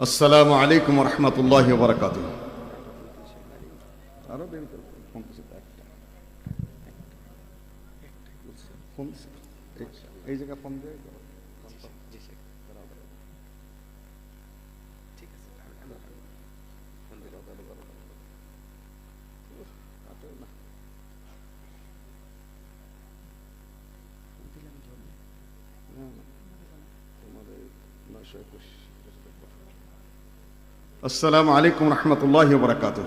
আসসালামু আলাইকুম রহমতুল্লাহ বরকাত। এই জায়গা ফোন দিয়ে السلام عليكم ورحمة الله وبركاته.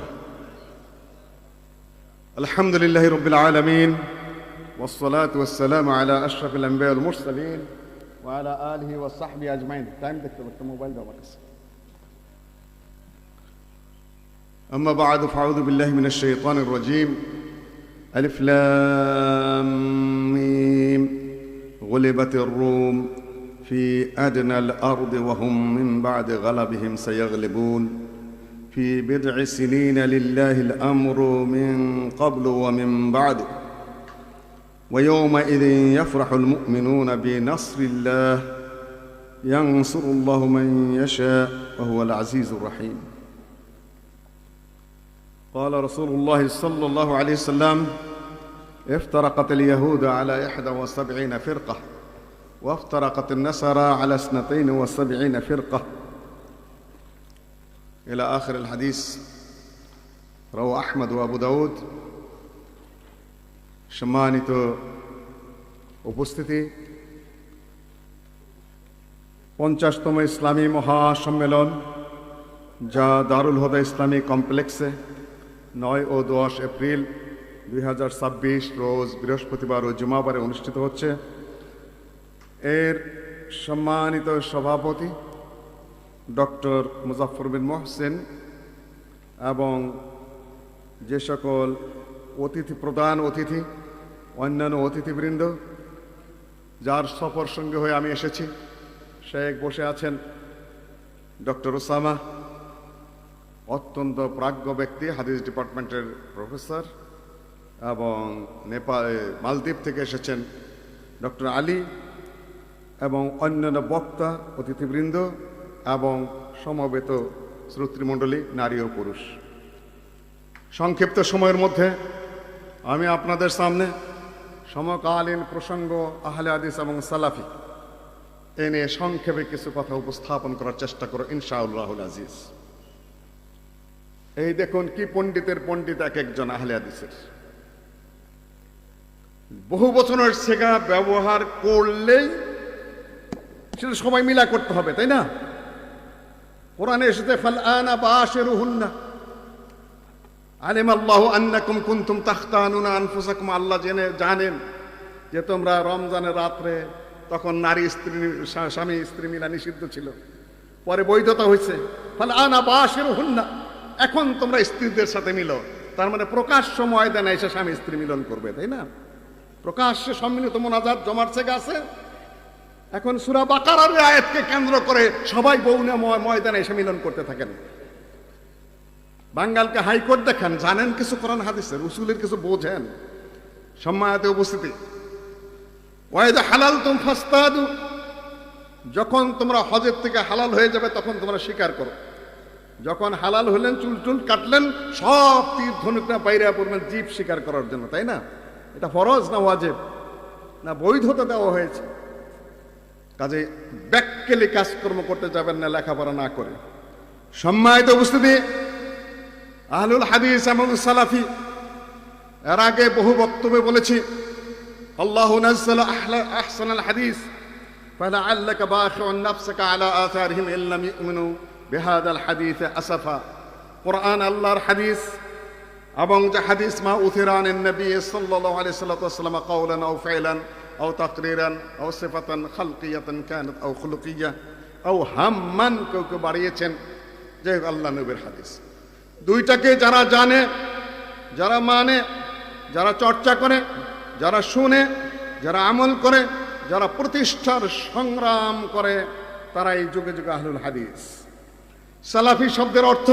الحمد لله رب العالمين والصلاة والسلام على أشرف الأنبياء والمرسلين وعلى آله وصحبه أجمعين. تايم دكتور الموبايل ده بس. أما بعد فأعوذ بالله من الشيطان الرجيم. ألف لام ميم غلبت الروم في أدنى الأرض وهم من بعد غلبهم سيغلبون في بضع سنين لله الأمر من قبل ومن بعد ويومئذ يفرح المؤمنون بنصر الله ينصر الله من يشاء وهو العزيز الرحيم. قال رسول الله صلى الله عليه وسلم: افترقت اليهود على 71 فرقة وافترقت النصارى على 72 فرقة إلى آخر الحديث. رواه أحمد وأبو داود. সম্মানিত উপস্থিতি, 50তম ইসলামী মহাসম্মেলন যা দারুল হুদা ইসলামী কমপ্লেক্সে 9 ও 10 এপ্রিল 2026 রোজ বৃহস্পতিবার ও জুমাবারে অনুষ্ঠিত হচ্ছে, এর সম্মানিত সভাপতি ডক্টর মুজাফফর বিন মোহসেন এবং যে সকল প্রধান অতিথি, অন্যান্য অতিথিবৃন্দ যার সফর সঙ্গে হয়ে আমি এসেছি, শেখ বসে আছেন ডক্টর ওসামা, অত্যন্ত প্রাজ্ঞ ব্যক্তি, হাদিস ডিপার্টমেন্টের প্রফেসর, এবং মালদ্বীপ থেকে এসেছেন ডক্টর আলী, এবং অন্যান্য বক্তা, অতিথিবৃন্দ এবং সমবেত শ্রোতৃমণ্ডলী, নারী ও পুরুষ। সংক্ষিপ্ত সময়ের মধ্যে আমি আপনাদের সামনে সমকালীন প্রসঙ্গ আহলে হাদিস এবং সালাফি এ নিয়ে সংক্ষেপে কিছু কথা উপস্থাপন করার চেষ্টা করব ইনশাআল্লাহুল আজিজ। এই দেখুন কি পণ্ডিতের পণ্ডিত এক একজন আহলে হাদিসের। বহু বচনের শেখা ব্যবহার করলেই সেটা সবাই মিলা করতে হবে, তাই না? কোরআনে এসেছে ফালআনা বাশিরুহুন্না আলিমাল্লাহু আন্নাকুম কুনতুম তাখতানুনা আনফুসাকুম। আল্লাহ জানেন যে তোমরা রমজানের রাত্রে, তখন নারী স্ত্রী, স্বামী স্ত্রী মিলা নিষিদ্ধ ছিল, পরে বৈধতা হয়েছে, ফালআনা বাশিরুহুন্না, এখন তোমরা স্ত্রীদের সাথে মিলো। তার মানে প্রকাশ্য ময়দানে এসে স্বামী স্ত্রী মিলন করবে, তাই না? প্রকাশ্যে সম্মিলিত মোনাজাত জমার থেকে আছে। এখন সূরা বাকারার আয়াতকে কেন্দ্র করে সবাই বউনে ময়দানে এসে মিলন করতে থাকেন। বাঙ্গালকে হাইকোর্ট দেখেন, জানেন কিছু কোরআন হাদিসের উসুলের কিছু বোঝেন। সম্মানিত উপস্থিতি, ওয়াইদা হালালতুম ফাসতাদু, যখন তোমরা হজের থেকে হালাল হয়ে যাবে তখন তোমরা স্বীকার করো। যখন হালাল হলেন, চুল কাটলেন, সব তীর ধনুকটা বাইরে পড়বেন জীব স্বীকার করার জন্য, তাই না? এটা ফরজ না ওয়াজিব? না বৈধতা দেওয়া হয়েছে। কাজে ব্যাককেলি কাজকর্ম করতে যাবেন না লেখাপড়া না করে। সম্মানিত উপস্থিতি, আহলুল হাদিস এবং সালাফি এর আগে বহু বক্তব্যে বলেছি, আল্লাহু নাযালা আহসানাল হাদিস ফালাআল্লাকা বাখিউন নাফসাকা আলা আথারিহিম ইল্লাম ইউমিনু বিহাদাল হাদিস আসাফা। কোরআন আল্লাহর হাদিস এবং যে হাদিস মা উথিরানিন নবী সাল্লাল্লাহু আলাইহি ওয়াসাল্লাম কাওলান আও ফি'লান আও তাকরিরান আও সিফাতান খালকিয়াতান কানাত আও খুলুকিয়া আও হাম্মান, কেউ বাড়িয়েছেন, যে আল্লাহ নবীর হাদিস। দুইটাকে যারা জানে, যারা মানে, যারা চর্চা করে, যারা শুনে, যারা আমল করে, যারা প্রতিষ্ঠার সংগ্রাম করে, তারা এই যুগে যুগে আহলুল হাদিস। সালাফি শব্দের অর্থ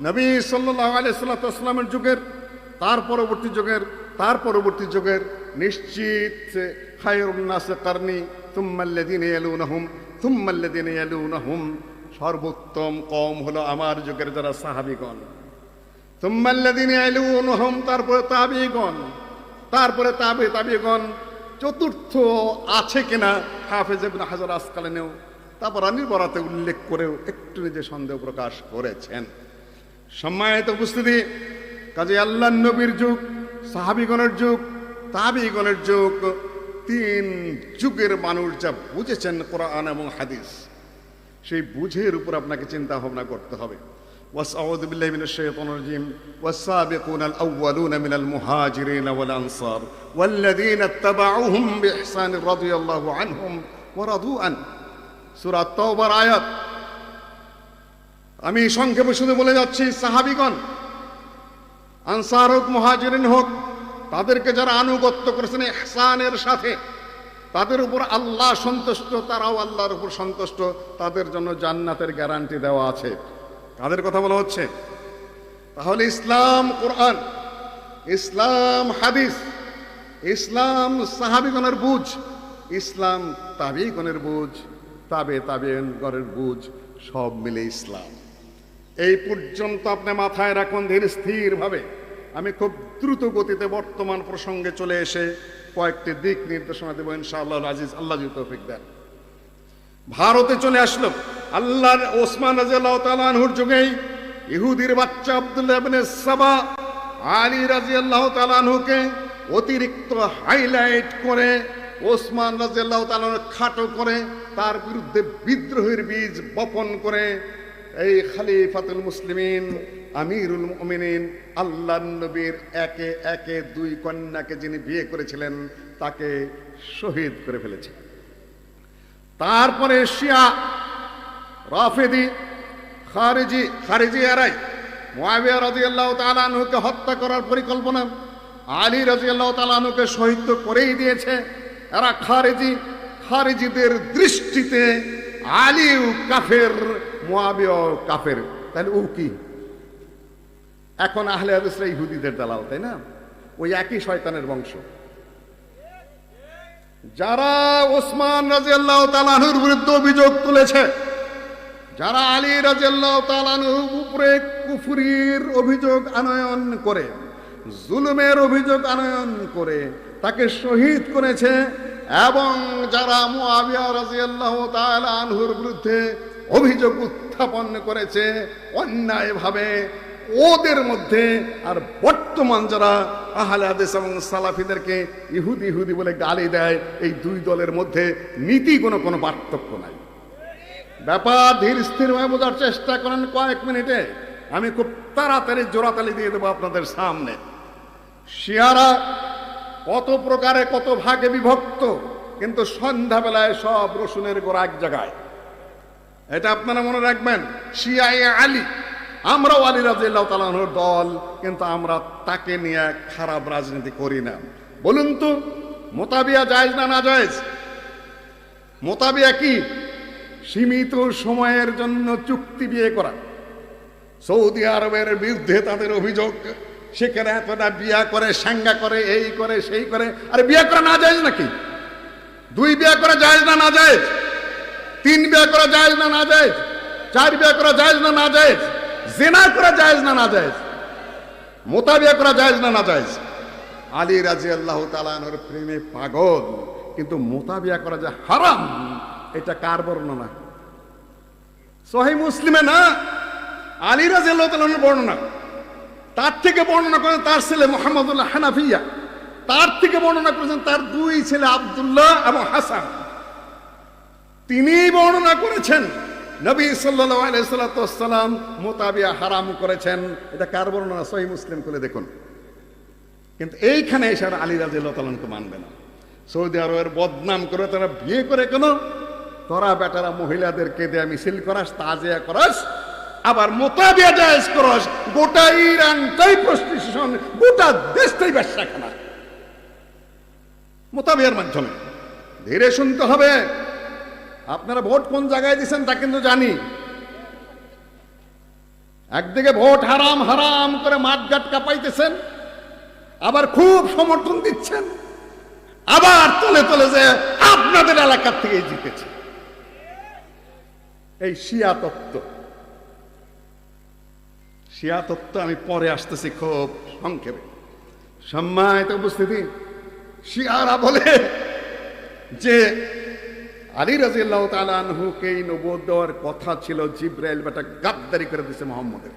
নবী সাল্লাল্লাহু আলাইহি ওয়াসাল্লামের যুগের, তার পরবর্তী যুগের নিশ্চিত খায়রুন নাস কারনি থুম্মা আল্লাযীনা ইয়ালুনহুম থুম্মা আল্লাযীনা ইয়ালুনহুম, সর্বোত্তম কওম হলো আমার যুগের যারা সাহাবীগণ। সুম্মাল্লাযীনা ইয়ালুনহুম, তারপরে তাবিঈগণ, তারপরে তাবিঈগণ। চতুর্থ আছে কিনা হাফেজ ইবনে হাজার আসকালানিও তাবরানীর বরাতে উল্লেখ করেও একটু নিজে সন্দেহ প্রকাশ করেছেন। সম্মানিত উপস্থিতি, কাজে আল্লাহর নবীর যুগ, সাহাবীগণের যুগ, তাবিঈগণের যুগ, তিন যুগের মানুষ যা বুঝেছেন কোরআন এবং হাদিস, সেই বুঝের উপর আপনাকে চিন্তা ভাবনা করতে হবে। ওয়াসআউযু বিল্লাহি মিনাশ শাইতানির রাজীম। ওয়াস-সাবিকুনাল আউওয়ালুনা মিনাল মুহাজিরিন ওয়াল আনসার ওয়াল্লাযীনা ইত্তাবাউহুম বিইহসান রাদিয়াল্লাহু আনহুম ওয়া রাদু আন। সূরা তাওবার আয়াত। আমি সংক্ষেপে শুধু বলে যাচ্ছি, সাহাবীগণ, আনসার হোক মুহাজিরিন হোক, তাদেরকে যারা আনুগত্য করেছেন ইহসানের সাথে, তাদের উপর আল্লাহ সন্তুষ্ট, তারাও আল্লাহর উপর সন্তুষ্ট, তাদের জন্য জান্নাতের গ্যারান্টি দেওয়া আছে। তাদের কথা বলা হচ্ছে। তাহলে ইসলাম কোরআন, ইসলাম হাদিস, ইসলাম সাহাবীগণের বুঝ, ইসলাম তাবিঈগণের বুঝ, তাবিঈগণের বুঝ, সব মিলে ইসলাম। এই পর্যন্ত আপনি মাথায় রাখুন ধীর স্থির ভাবে। আমি খুব দ্রুত গতিতে বর্তমান প্রসঙ্গে চলে এসে কয়েকটি দিক নির্দেশনা দেব ইনশাআল্লাহ আজিজ, আল্লাহ যদি তৌফিক দেন। ভারতে চলে আসলো আল্লাহর ওসমান রাদিয়াল্লাহু তাআলা আনহুর যুগেই ইহুদির বাচ্চা আব্দুল্লাহ ইবনে সাবা আলী রাদিয়াল্লাহু তাআলা আনহুকে অতিরিক্ত হাইলাইট করে, ওসমান রাদিয়াল্লাহু তাআলা খাটো করে, তার বিরুদ্ধে বিদ্রোহের বীজ বপন করে এই খলিফাতুল মুসলিমিন আমিরুল মুমিনিন আল্লাহর নবীর একে একে দুই কন্যাকে যিনি বিয়ে করেছিলেন তাকে শহীদ করে ফেলেছে। তারপরে শিয়া, রাফেদি, খারিজি এরাই মুআবিয়া রাদিয়াল্লাহু তাআলা আনহুকে হত্যা করার পরিকল্পনা, আলী রাদিয়াল্লাহু তাআলা আনহুকে শহীদ তো করেই দিয়েছে। এরা খারিজিদের দৃষ্টিতে আলীও কাফের, মুআবিয়াও কাফের। তাহলে ও কি? এখন আহলে হাদিসরা ইহুদিদের দালাল, তাই না? ওই একই শয়তানের বংশ। যারা ওসমান রাদিয়াল্লাহু তাআলা আনহুর বিরুদ্ধে অভিযোগ তুলেছে, যারা আলী রাদিয়াল্লাহু তাআলা আনহুর উপরে কুফরির অভিযোগ আনয়ন করে, জুলুমের অভিযোগ আনয়ন করে তাকে শহীদ করেছে, এবং যারা মুআবিয়া রাদিয়াল্লাহু তাআলা আনহুর বিরুদ্ধে অভিযোগ উত্থাপন করেছে অন্যায়ভাবে, ওদের মধ্যে আর বর্তমান যারা আহলে হাদিস এবং সালাফিদেরকে ইহুদি বলে গালি দেয়, এই দুই দলের মধ্যে নীতি কোনো পার্থক্য নাই। ব্যাপার ধীর স্থিরভাবে বোঝার চেষ্টা করেন কয়েক মিনিটে। আমি খুব তাড়াতাড়ি জোড়াতালি দিয়ে দেবো আপনাদের সামনে। শিয়ারা কত প্রকারে কত ভাগে বিভক্ত, কিন্তু সন্ধ্যাবেলায় সব রসুনের গোড়া এক জায়গায়। এটা আপনারা মনে রাখবেন। শিয়ায়ে আলী, আমরাও আলী রাদিয়াল্লাহু তাআলা আনহুর দল, কিন্তু আমরা তাকে নিয়ে খারাপ রাজনীতি করি না। বলুন তো, মোতাবিয়া জায়েজ না না জায়েজ? মোতাবিয়া কি? সীমিত সময়ের জন্য চুক্তি বিয়ে করা। সৌদি আরবের বিরুদ্ধে তাদের অভিযোগ, সেখানে এতটা বিয়া করে, সাঙ্গা করে, এই করে সেই করে। আরে বিয়ে করা না জায়েজ নাকি? দুই বিয়ে করা জায়েজ না না জায়েজ? তিন বিয়ে করা জায়েজ না না জায়েজ? চার বিয়ে করা জায়েজ না না জায়েজ? জিনা করা জায়েজ না না জায়েজ? মোতাবিয়া করা জায়েজ না না জায়েজ? আলী রাদিয়াল্লাহু তাআলা আনহুর প্রেমে পাগল, কিন্তু মোতাবিয়া করা যে হারাম, এটা কার বর্ণনা? সহিহ মুসলিমে না, আলী রাদিয়াল্লাহু তাআলা আনহুর বর্ণনা। তার থেকে বর্ণনা করেন তার ছেলে মুহাম্মদুল্লাহ হানাফিয়া, তার থেকে বর্ণনা করেছেন তার দুই ছেলে আব্দুল্লাহ এবং হাসান। তিনি বর্ণনা করেছেন নবী সাল্লাল্লাহু আলাইহি ওয়াসাল্লাম মোতাবিয়া হারাম করেছেন। এটা কার বর্ণনা? সহিহ মুসলিম খুলে দেখুন। কিন্তু এইখানে এসে আলী রাদিয়াল্লাহু তাআলা আনহু মানবে না। সৌদি আরবের বদনাম করে তারা বিয়ে করে কেন? তোরা বেটারা মহিলাদেরকে দেয়া মিছিল করাস, তাজিয়া করাস, আবার মোতাবিয়া জায়েজ করাস, গোটা ইরানটাই প্রস্টিটিউশন, গোটা দেশটাই ব্যবসাখানা মোতাবিয়ার মাধ্যমে। ধীরে শুনতে হবে। আপনারা ভোট কোন জায়গায় দিচ্ছেন তা কিন্তু জানি। একদিকে ভোট হারাম হারাম করে মাঠঘাট কাঁপাইতেছেন, আবার খুব সমর্থন দিচ্ছেন, আবার তলে তলে যে আপনাদের এলাকার থেকেই জিতেছে। এই শিয়া তত্ত্ব। শিয়া তত্ত্ব আমি পরে আসতেছি খুব সংক্ষেপে। সম্মানিত উপস্থিতি, শিয়ারা বলে যে আলী রাদিয়াল্লাহু তাআলা আনহুকে নবুয়ত দেওয়ার কথা ছিল, জিবরাইল বেটা গাদ্দারি করে দিয়েছে মুহাম্মদের।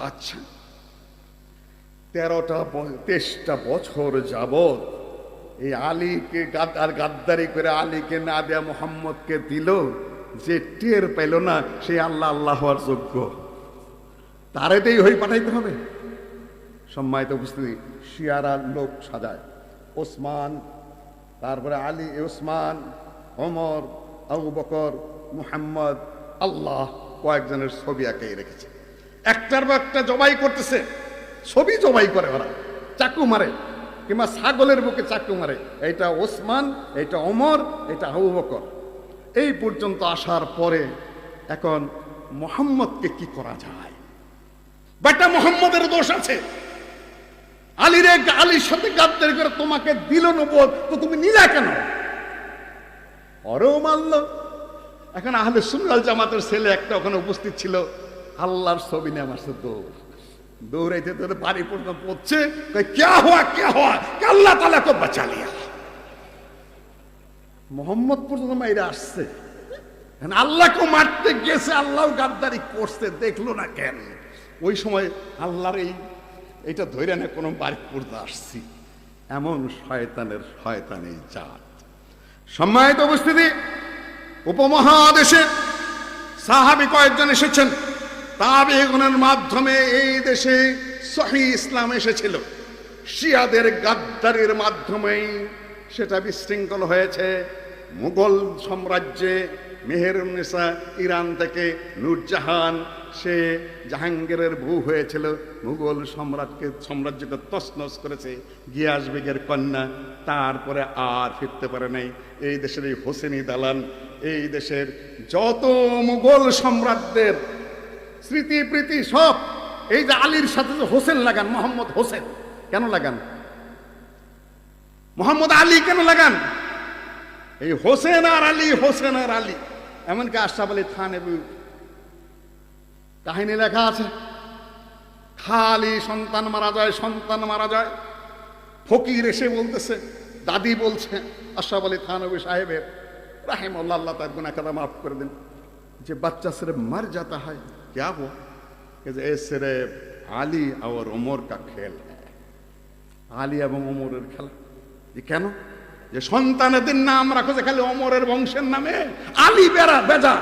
আচ্ছা, 23টা বছর যাবত এই আলীকে গাদ্দারি করে আলীকে না দেয়া মুহাম্মদকে দিল, যে টের পাইল না সে আল্লাহ আল্লাহ হওয়ার যোগ্য, তারে দেই হই পাঠাইতে হবে। সম্মানিত উপস্থিতি, শিয়ারা লোক সাজায়, ওসমান, তারপরে আলী, ওসমান, ওমর, আবু বকর, মুহাম্মদ, আল্লাহ, কয়েকজনের ছবি একাই রেখেছে। একটার বা একটা জবাই করতেছে, ছবি জবাই করে ওরা, চাকু মারে কিংবা ছাগলের বুকে চাকু মারে। এইটা ওসমান, এইটা ওমর, এটা আবু বকর। এই পর্যন্ত আসার পরে এখন মুহাম্মদকে কি করা যায়? বেটা মুহাম্মদের দোষ আছে, আলীর সাথে গাদ্দারি করে তোমাকে দিল নবুয়ত, তো তুমি নিলা কেন? ওরও মারল। এখন আহলে সুন্নাত জামাতের ছেলে একটা ওখানে উপস্থিত ছিল, আল্লাহর ছবি নিয়ে আমার দৌড়াইতে দৌড়ে বাড়ি পর্যন্ত পড়ছে, ক্যা হওয়া আল্লাহ তাআলা কো বাঁচা লিয়া। মোহাম্মদ পর্যন্ত মাইরা আসছে, আল্লাহকে মারতে গেছে, আল্লাহ গাদ্দারি করছে, দেখলো না কেন? ওই সময় আল্লাহর এইটা ধরে না কোনো বাড়ি পর্যন্ত আসছি, এমন শয়তানের জাত। সম্মানিত উপস্থিতি, উপমহাদেশে সাহাবী কয়েকজন এসেছেন, তাবেঈনের মাধ্যমে এই দেশে সহিহ ইসলাম এসেছিল। শিয়াদের গাদ্দারির মাধ্যমেই সেটা বিশৃঙ্খল হয়েছে। মুঘল সাম্রাজ্যে মেহেরুন্নেসা ইরান থেকে নূরজাহান, সে জাহাঙ্গীরের বউ হয়েছিল, মুঘল সাম্রাজ্যকে তছনছ করেছে, গিয়াস বেগের কন্যা। তারপরে আর ফিরতে পারে নাই। এই দেশের এই হোসেনি দালান, এই দেশের যত মুঘল সম্রাটদের স্মৃতি প্রীতি সব এই যে আলীর সাথে যে হোসেন লাগান, মোহাম্মদ হোসেন কেন লাগান? মোহাম্মদ আলী কেন লাগান? এই হোসেন আর আলী, হোসেন আর আলী। এমনকি আশরাফ আলী থানভী কাহিনী লেখা আছে, খালি সন্তান মারা যায়, সন্তান মারা যায়। ফকির এসে বলতেছে, দাদি বলছে আশরাফ আলী থানভী সাহেবের রাহিমাহুল্লাহ, আল্লাহ তার গুনাহ খাতা মাফ করে দেন, যে বাচ্চা সিर्फ मर जाता है क्या वो कि ये सिर्फ आली और उमर का खेल है। আলী এবং ওমরের খেলা। যে কেন? যে সন্তানের নাম রাখো যে খালি ওমরের বংশের নামে, আলী বেজা।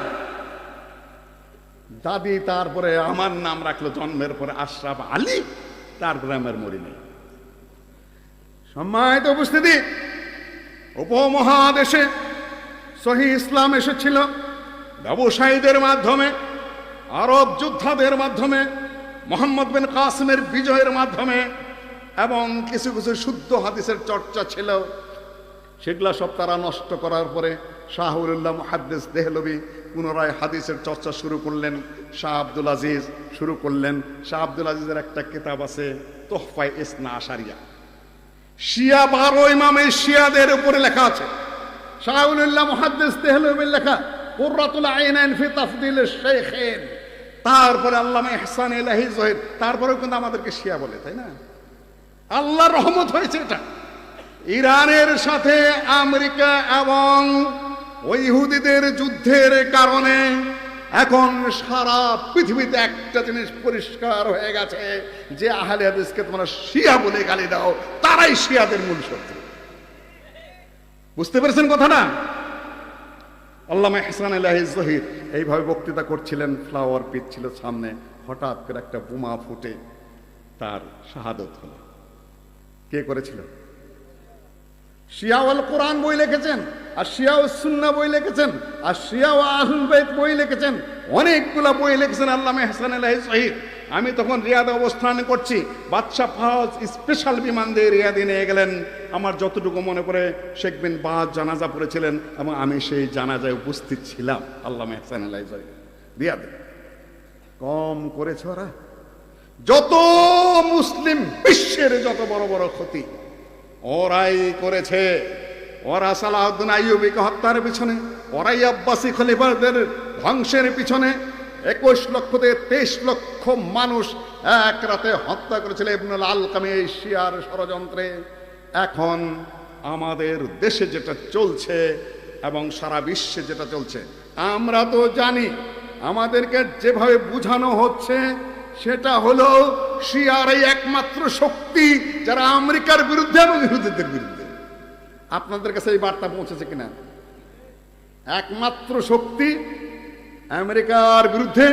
দাদি তারপরে আমার নাম রাখলো জন্মের পরে আশরাফ আলী, তারপরে আমার মরি নেই। সম্মানিত উপস্থিতি, উপমহাদেশে সহিহ ইসলাম এসেছিল ব্যবসায়ীদের মাধ্যমে, আরব যোদ্ধাদের মাধ্যমে, মোহাম্মদ বিন কাসিমের বিজয়ের মাধ্যমে, এবং কিছু কিছু শুদ্ধ হাদিসের চর্চা ছিল। সেগুলা সব তারা নষ্ট করার পরে শাহ ওলিউল্লাহ মুহাদ্দিস দেহলভী পুনরায় হাদিসের চর্চা শুরু করলেন। শাহ আব্দুল আজিজ শুরু করলেন। শাহ আব্দুল আজিজের একটা কিতাব আছে তোহফায়ে ইসনা আশারিয়া, শিয়া 12 ইমামের শিয়াদের উপরে লেখা আছে। শাহ ওলিউল্লাহ মুহাদ্দিস দেহলভীর লেখা কুররাতুল আইনাইন ফি তাফদিলিশ শাইখাইন, তারপরে আল্লামা ইহসান ইলাহি জহির, তারপরেও কিন্তু আমাদেরকে শিয়া বলে, তাই না? আল্লাহর রহমত হয়েছে এটা। ইরানের সাথে আমেরিকা এবং ওই ইহুদিদের যুদ্ধের কারণে এখন সারা পৃথিবীতে একটা জিনিস পরিষ্কার হয়ে গেছে, যে আহলে হাদিসকে তোমরা শিয়া বলে গালি দাও, তারাই শিয়াদের মূল শত্রু। বুঝতে পেরেছেন কথাটা? আল্লামা ইহসান ইলাহি জহির এইভাবে বক্তৃতা করছিলেন, ফ্লাওয়ার পিট ছিল সামনে, হঠাৎ করে একটা বোমা ফুটে তার শাহাদত হলো। কে করেছিল? শিয়া ওয়াল কোরআন বই লিখেছেন, আর শিয়া ও সুন্নাহ বই লিখেছেন, আর শিয়া ও আহলুল বাইত বই লিখেছেন, অনেকগুলা বই লিখেছেন আল্লামা ইহসান ইলাহি জহির। আমি তখন রিয়াদে অবস্থান করছি, বাদশাহ ফাওজ স্পেশাল বিমান দিয়ে রিয়াদে নিয়ে গেলেন। আমার যতটুকু মনে পড়ে শেখ বিন বাজ জানাজা পড়েছিলেন এবং আমি সেই জানাজায় উপস্থিত ছিলাম। আল্লামা ইহসান ইলাহি জহির রিয়াদে। কম করেছে ওরা? যত মুসলিম বিশ্বের যত বড় বড় ক্ষতি ওরাই করেছে। ওরা সালাউদ্দিন আইয়ুবীকে হত্যার পিছনে, ওরাই আব্বাসী খলিফাদের ধ্বংসের পিছনে 21 লক্ষ থেকে 23 লক্ষ মানুষ এক রাতে হত্যা করেছিল ইবনুল আলকামী এই শিয়ার ষড়যন্ত্রে। এখন আমাদের দেশে যেটা চলছে এবং সারা বিশ্বে যেটা চলছে, আমরা তো জানি আমাদেরকে যেভাবে বোঝানো হচ্ছে সেটা হলো শিয়ার এই একমাত্র শক্তি যারা আমেরিকার বিরুদ্ধে এবং ইহুদিদের বিরুদ্ধে। আপনাদের কাছে এই বার্তা পৌঁছেছে কিনা? একমাত্র শক্তি আমেরিকার বিরুদ্ধে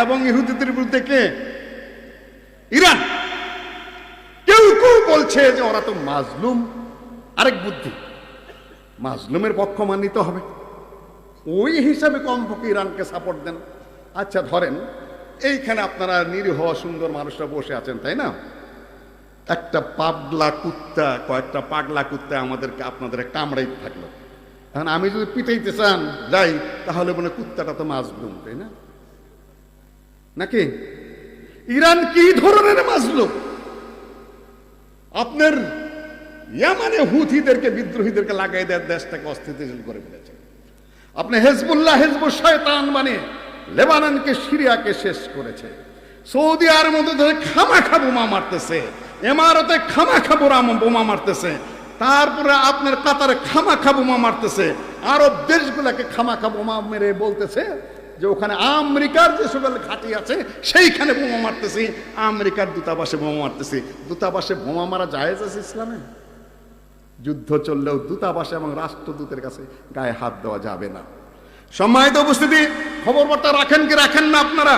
এবং ইহুদিদের বিরুদ্ধে কে? ইরান। কেউ কেউ বলছে যে ওরা তো মাজলুম। আরেক বুদ্ধি, মাজলুমের পক্ষ মানিতে হবে, ওই হিসাবে কমপক্ষে ইরানকে সাপোর্ট দেন। আচ্ছা ধরেন এইখানে আপনারা নিরীহ সুন্দর মানুষরা বসে আছেন, তাই না? একটা পাগলা কুত্তা, কয়েকটা পাগলা কুত্তা আমাদেরকে আপনাদের কামড়াইতে থাকলো। এখন আমি যদি পিটাইতে চান যাই, তাহলে মনে কুত্তাটা তো মাজলুম, তাই না? নাকি ইরান কি ধরনের মাজলুম? আপনার ইয়ামানে হুথিদেরকে, বিদ্রোহীদেরকে লাগাই দেওয়ার দেশটাকে অস্থিতিশীল করে ফেলেছে। আপনি হেজবুল্লাহ, হিজবুল শয়তান মানে লেবাননকে, সিরিয়াকে শেষ করেছে। সৌদি আরবের মধ্যে খামাখা বোমা মারতেছে, ইমারতে খামাখা বোমা মারতেছে, তারপরে আপনার কাতারে খামাখা বোমা মারতেছে, আরব দেশগুলোকে খামাখা বোমা মেরে বলতেছে যে ওখানে আমেরিকার যে সকল ঘাঁটি আছে সেইখানে বোমা মারতেছি, আমেরিকার দূতাবাসে বোমা মারতেছি। দূতাবাসে বোমা মারা জায়েজ আছে ইসলামে? যুদ্ধ চললেও দূতাবাসে এবং রাষ্ট্রদূতের কাছে গায়ে হাত দেওয়া যাবে না। সম্মানিত উপস্থিতি, খবর বার্তা রাখেন কি রাখেন না আপনারা?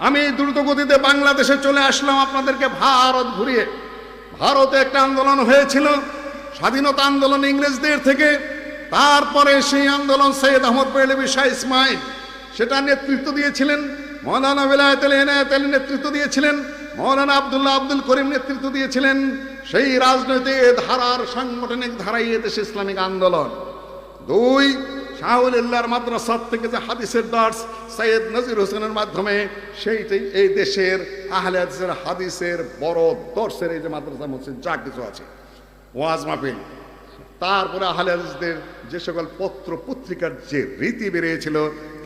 আমি দ্রুত গতিতে বাংলাদেশে চলে আসলাম আপনাদেরকে ভারত ঘুরিয়ে। ভারতে একটা আন্দোলন হয়েছিল, স্বাধীনতা আন্দোলন ইংরেজদের থেকে। তারপরে সেই আন্দোলন সৈয়দ আহমদ পহলভী শাহ ইসমাইল সেটা নেতৃত্ব দিয়েছিলেন, মৌলানা বেলায়েত আলী এনায়েত আলী নেতৃত্ব দিয়েছিলেন, মৌলানা আব্দুল্লাহ আব্দুল করিম নেতৃত্ব দিয়েছিলেন। সেই রাজনৈতিক ধারার সাংগঠনিক ধারাই এদেশে ইসলামিক আন্দোলন। দুই, শাহুলিল্লাহর মাদ্রাসা থেকে যে হাদিসের দার্স সৈয়দ নজির হোসেনের মাধ্যমে, সেইটাই এই দেশের আহলে হাদিসের হাদিসের বড় দর্শের এই যে মাদ্রাসা মসজিদ যা কিছু আছে, ওয়াজ মাহফিল, তারপরে আহলে হাদিসদের যে সকল পত্র পত্রিকার যে রীতি বেরিয়েছিল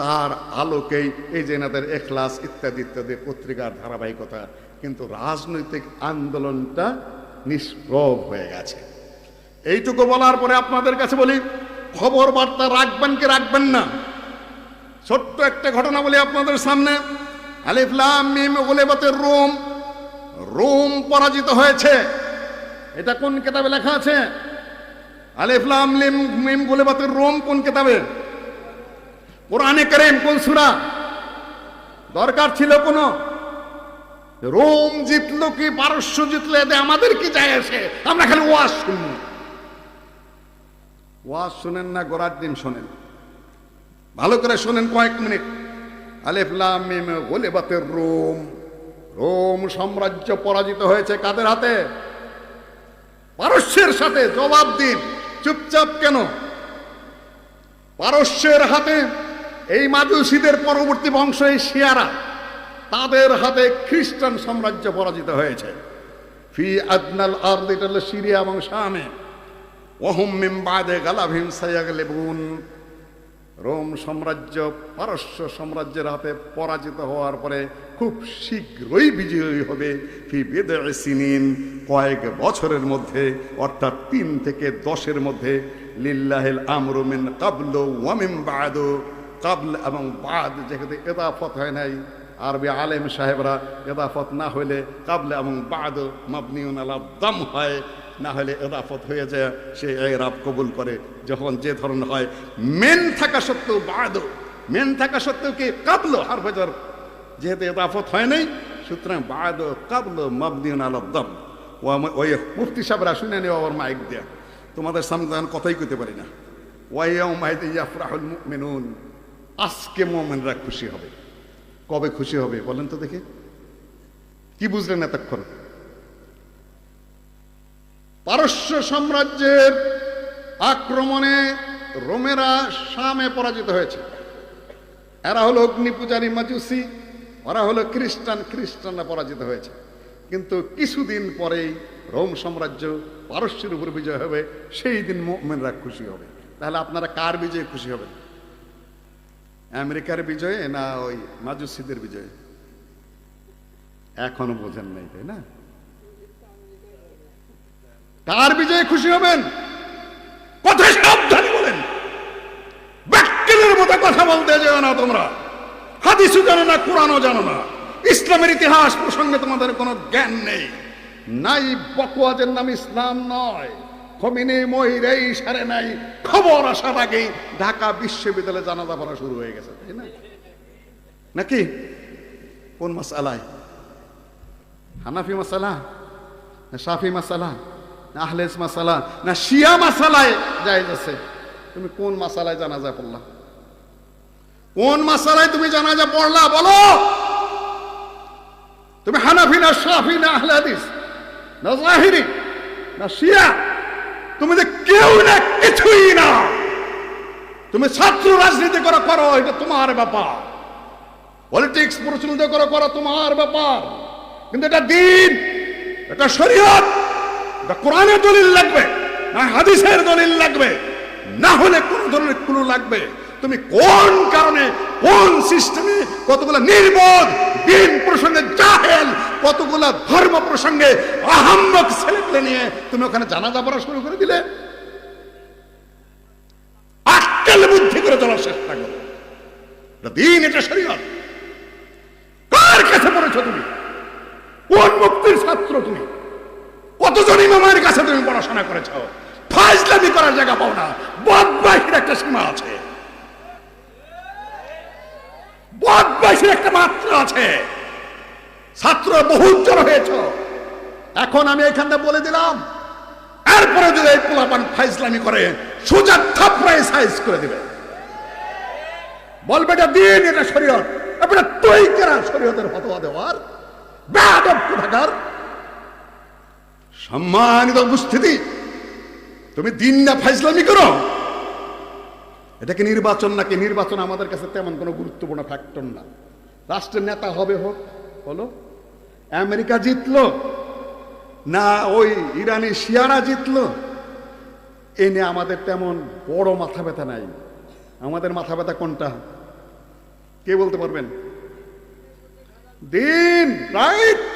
তার আলোকেই এই যে এনাদের এখলাস ইত্যাদি ইত্যাদি পত্রিকার ধারাবাহিকতা। কিন্তু রাজনৈতিক আন্দোলনটা নিষ্প্রভ হয়ে গেছে। এইটুকু বলার পরে আপনাদের কাছে বলি, খবর বার্তা রাখবেন কি রাখবেন না? ছোট্ট একটা ঘটনা বলি আপনাদের সামনে। আলিফ লাম মিম গুলিবাতির রুম, রোম পরাজিত হয়েছে। এটা কোন কিতাবে লেখা আছে? আলিফ লাম মিম গুলিবাতির রুম কোন কিতাবে? কোরআনে কারীম কোন সূরা? দরকার ছিল কোন? রোম জিতলো কি পারস্য জিতলে আমাদের কি যায় আসে? আমরা খালি ওয়াজ শুনি। ওয়াজ শুনেন না, গোড়ার দিন শোনেন, ভালো করে শোনেন কয়েক মিনিট। আলিফ লাম মিম গুলিবাতির রোম, রোম সাম্রাজ্য পরাজিত হয়েছে কাদের হাতে? পারস্যের সাথে। জবাব দিন, চুপচাপ কেন? পারস্যের হাতে। এই মাজুসীদের পরবর্তী বংশ এই শিয়ারা, তাদের হাতে খ্রিস্টান সাম্রাজ্য পরাজিত হয়েছে। ফি আদনাল আরদ, এটা হলো সিরিয়া এবং শামে। ওহুম মিন বাদে গালাবহিম সায়াগলিবুন, রোম সাম্রাজ্য পারস্য সাম্রাজ্যের হাতে পরাজিত হওয়ার পরে খুব শীঘ্রই বিজয়ী হবে। ফি বিদ'i সিনিন, কয়েক বছরের মধ্যে, অর্থাৎ 3 থেকে 10-এর মধ্যে। লিল্লাহিল আমরু মিন ক্বাবলু ওয়া মিন বাদু, ক্বাবল এবং বাদ যেখানে ইদাফত হয় নাই, আরবি আলেম সাহেবরা ইদাফত না হইলে ক্বাবল এবং বাদ মাবনিউন আলা দাম হয়, না হলে ইদাফত হয়ে যায়, সে ইরাব কবুল করে। যখন যে ধরনের হয়, মেন থাকা সত্ত্বেও বাদ, মেন থাকা সত্ত্বেও কি ক্বাবল হারফে জার, যেহেতু ইদাফত হয় নাই, সুতরাং বাদ ক্বাবল মাবনিউন আলা দাম। ওই মুফতি সাহেবরা শুনে নেওয়া আমার মাইক দেয়া, তোমাদের সামনে আমি কথাই কইতে পারি না। ওয়াইয়াউমাইযিন ইয়াফরাহুল মুমিনুন, আজকে মুমিনরা খুশি হবে। কবে খুশি হবে বলেন তো দেখি? কি বুঝলেন এতক্ষণ? পারস্য সাম্রাজ্যের আক্রমণে রোমেরা শামে পরাজিত হয়েছে। এরা হলো অগ্নি পূজারী মাজুসি, ওরা হলো খ্রিস্টান, খ্রিস্টানরা পরাজিত হয়েছে। কিন্তু কিছুদিন পরেই রোম সাম্রাজ্য পারস্যের উপর বিজয় হবে, সেই দিন মুমিনরা খুশি হবে। তাহলে আপনারা কার বিজয়ে খুশি হবেন? আমেরিকার বিজয়ে না ওই মাজুসিদের বিজয়ে? এখনো বোঝেন নাই, তাই না? কার বিজয়ে খুশি হবেন? কথা সাবধানে বলেন, ব্যাককেলের মতো কথা বলতে যেও না তোমরা। হাদিসও জানো না, কোরআনও জানো না, ইসলামের ইতিহাস প্রসঙ্গে তোমাদের কোনো জ্ঞান নেই। নাই বকওয়াজের নাম ইসলাম নয়। খমিনি মহিরেই সারে নাই, খবর আসার আগেই ঢাকা বিশ্ববিদ্যালয়ে জানাজা পড়া শুরু হয়ে গেছে, তাই না? নাকি? কোন মাসালায়? হানাফি মাসালা না শাফি মাসালা না আহলেস মাসালা না শিয়া মাসালায় জায়েজ আছে? তুমি কোন মাসালায় জানাজা পড়লা? কোন মাসালায় তুমি জানাজা পড়লা বলো? তুমি হানাফি না শাফি না আহলে হাদিস না জাহিরি না শিয়া? তুমি যে কেউ না কিছুই না। তুমি ছাত্র রাজনীতি করো, এটা তোমার ব্যাপার। পলিটিক্স প্রচলিত করো, তোমার ব্যাপার। কিন্তু এটা দিন, এটা শরীয়ত, এটা কোরআনের দলিল লাগবে, না হাদিসের দলিল লাগবে, না হলে কোন ধরনের ক্লু লাগবে। তুমি কোন কারণে, কোন সিস্টেমে, কতগুলো নির্বোধ দিন প্রসঙ্গে জাহেল, কতগুলো ধর্ম প্রসঙ্গে আহাম্মক ছেলেপেলে নিয়ে তুমি ওখানে জানাজা পড়া শুরু করে দিলে? আক্কেল বুদ্ধি করে চলার চেষ্টা করো। এটা দিন, এটা শরীয়ত। কার কাছে পড়েছো তুমি? কোন মুক্তির ছাত্র তুমি? কতজন ইমামের কাছে তুমি পড়াশোনা করেছো? ফাজলামি করার জায়গা পাও না। বদমাইশির একটা সীমা আছে, বদমাইশির একটা মাত্রা আছে। ছাত্র বহুত জন হয়েছ। এখন আমি এখানে বলে দিলাম, এরপরে যদি এই পোলাপান ফাজলামি করে সোজা থাপড়ায় সাইজ করে দিবে, বলবে এটা দিন, এটা শরীয়ত। আপনারা তুই কেনা শরীয়তের ফতোয়া দেওয়ার বেয়াদব কোথাকার। সম্মানিত উপস্থিতি, তুমি দিন না ফাজলামি করো। এটা কি নির্বাচন নাকি? নির্বাচন আমাদের কাছে তেমন কোনো গুরুত্বপূর্ণ ফ্যাক্টর না। রাষ্ট্রের নেতা হবে, হোক, হলো। আমেরিকা জিতলো না ওই ইরানি শিয়ারা জিতলো, এ নিয়ে আমাদের তেমন বড় মাথা ব্যথা নাই। আমাদের মাথা ব্যথা কোনটা? কে বলতে পারবেন? দিন, রাইট।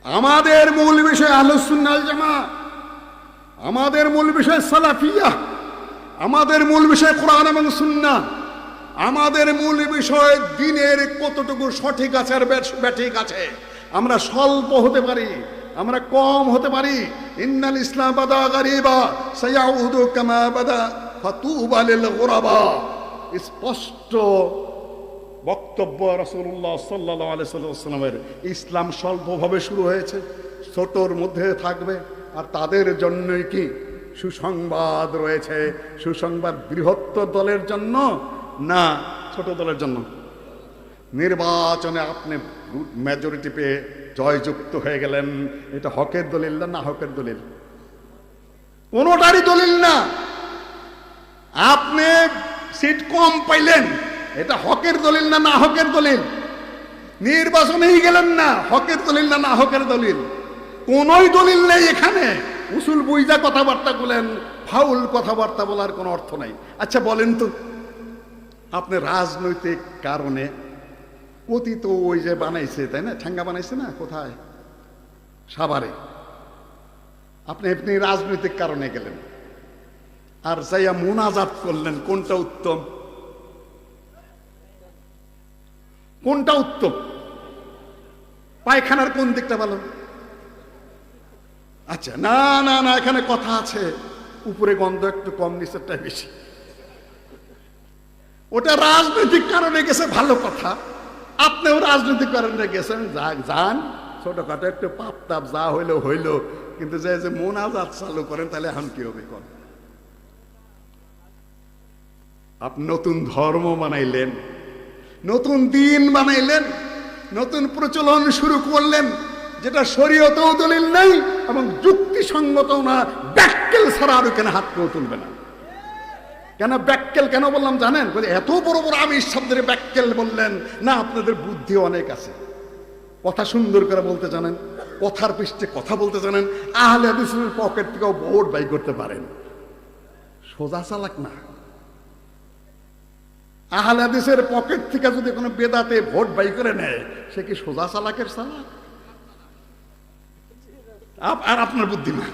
আমাদের মূল বিষয় আহলুস সুন্নাহ ওয়াল জামাত, আমাদের মূল বিষয় সালাফিয়া, আমাদের মূল বিষয় কোরআন এবং সুন্নাহ, আমাদের মূল বিষয় দিনের কতটুকু সঠিক আছে আর ব্যাঠিক আছে। আমরা স্বল্প হতে পারি, আমরা কম হতে পারি। ইন্নাল ইসলাম বাদা গারিবা সায়াউদু কামা বাদা ফাতুবা লিল গুরাবা। স্পষ্ট বক্তব্য রাসূলুল্লাহ সাল্লাল্লাহু আলাইহি ওয়াসাল্লামের। ইসলাম স্বল্পভাবে শুরু হয়েছে, ছোটর মধ্যে থাকবে, আর তাদের জন্যই কি সুসংবাদ রয়েছে। সুসংবাদ বৃহত্তর দলের জন্য না ছোট দলের জন্য? নির্বাচনে আপনি মেজরিটি পেয়ে জয়যুক্ত হয়ে গেলেন, এটা হকের দলিল না না হকের দলিল? কোনোটারই দলিল না। আপনি সিট কম পাইলেন, এটা হকের দলিল না না হকের দলিল? নির্বাচনেই গেলেন না, হকের দলিল না না হকের দলিল? কোনোই দলিল নেই এখানে। উসুল বুঝা কথাবার্তা বলেন, ফাউল কথাবার্তা বলার কোনো অর্থ নাই। আচ্ছা বলেন তো, আপনি রাজনৈতিক কারণে অতীত ওই যে বানাইছে, তাই না, ঠাঙ্গা বানাইছে না, কোথায়, সাভারে, আপনি রাজনৈতিক কারণে গেলেন আর যাইয়া মুনাজাত করলেন, কোনটা উত্তম? কোনটা উত্তম? পায়খানার কোন দিকটা ভালো? আচ্ছা, না না না, এখানে কথা আছে, উপরে গন্ধ একটু কম, নিচেরটা বেশি। ওটা রাজনৈতিক কারণে গেছে, ভালো কথা। আপনিও রাজনৈতিক কারণে গেছেন, যান, ছোটখাটো একটু পাপ তাপ যা হইলো হইলো, কিন্তু যে মোনাজাত চালু করেন, তাহলে এখন কি হবে? কর, আপনি নতুন ধর্ম বানাইলেন, নতুন দিন বানাইলেন, নতুন প্রচলন শুরু করলেন, যেটা শরীয়তেও দলিল নাই এবং যুক্তিসঙ্গত না। ব্যাককেল ছাড়া আর কেন হাত কেউ তুলবে না। কেন ব্যাককেল কেন বললাম জানেন? বলে এত বড় বড় আমিষ শব্দের ব্যাককেল বললেন না, আপনাদের বুদ্ধি অনেক আছে, কথা সুন্দর করে বলতে জানেন, কথার পৃষ্ঠে কথা বলতে জানেন, আহলে হাদিসের পকেট থেকেও ভোট বাই করতে পারেন। সোজা চালাক না। আহলে হাদিসের পকেট থেকে যদি কোনো বেদাতে ভোট বাই করে নেয়, সে কি সোজা চালাকের চালাক? আর আপনার বুদ্ধিমান।